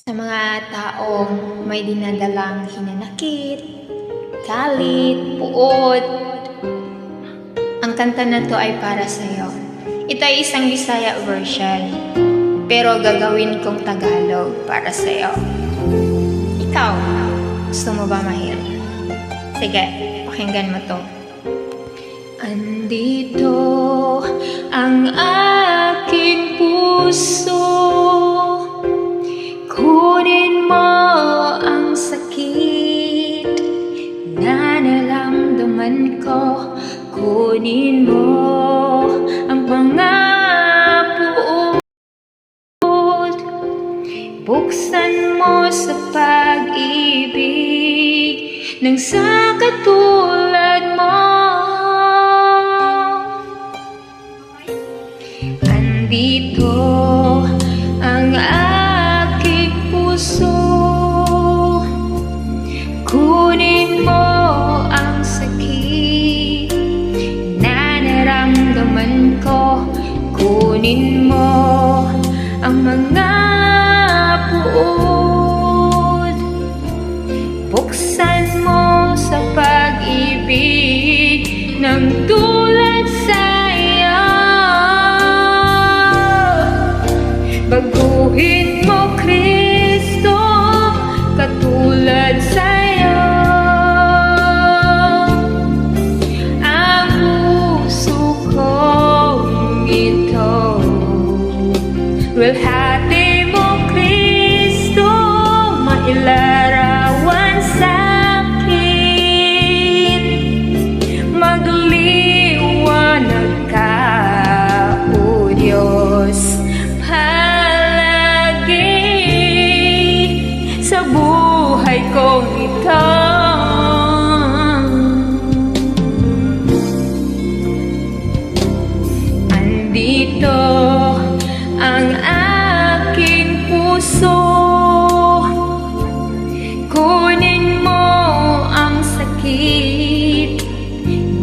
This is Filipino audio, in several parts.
Sa mga taong may dinadalang hinanakit, galit, puot, ang kanta na to ay para sa'yo. Ito ay isang Bisaya version, pero gagawin kong Tagalog para sa'yo. Ikaw, gusto mo ba mahil? Sige, pakinggan mo to. Andito ang aking puso, kunin mo ang sakit na naramdaman ko, kunin mo ang mga puot, buksan mo sa pag-ibig nang sa katulad mo. Andito ang aking puso, kunin mo ang sakit na naramdaman ko, kunin mo ang mga puot, buksan mo sa pag-ibig ng tulad sa'yo. Baguhin mo, Kristo, katulad sa'yo. Ang puso kong ito, luwalhati mo, Kristo, mailarawan sa'kin. Magliwanag ka, O Diyos, sa buhay kong ito. Andito ang aking puso, kunin mo ang sakit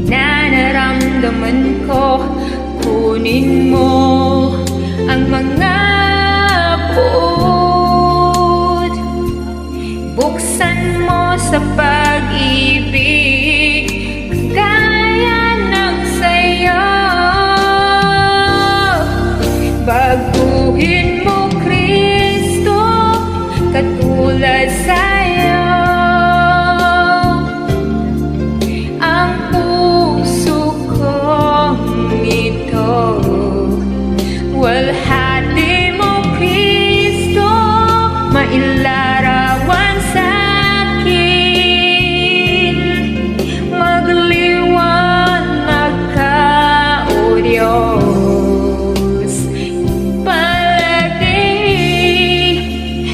na naramdaman ko, kunin mo ang mga puot, buksan mo sa pag-ibig kaya ng sayo. Baguhin mo, Kristo, katulad sa'yo. Ang puso kong ito, walhati mo, Kristo, mailarawan sa'kin. Magliwanag ka, O Diyos, palagi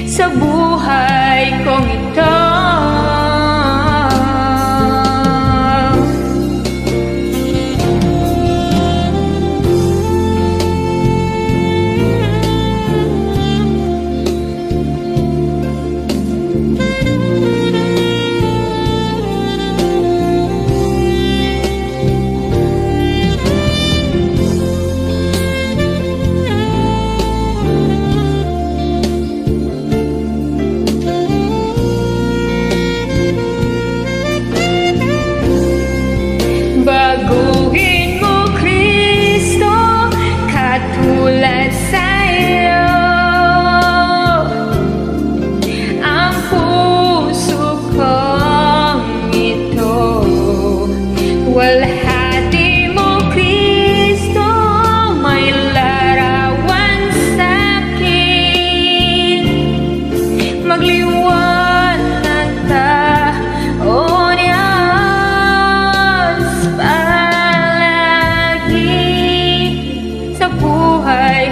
sa buhay kong ito. Baguhin mo, Kristo, katulad sa'yo. Ang puso kong ito, walhati mo, Kristo, may larawan sa'kin. Magliwanag ka, O sa buhay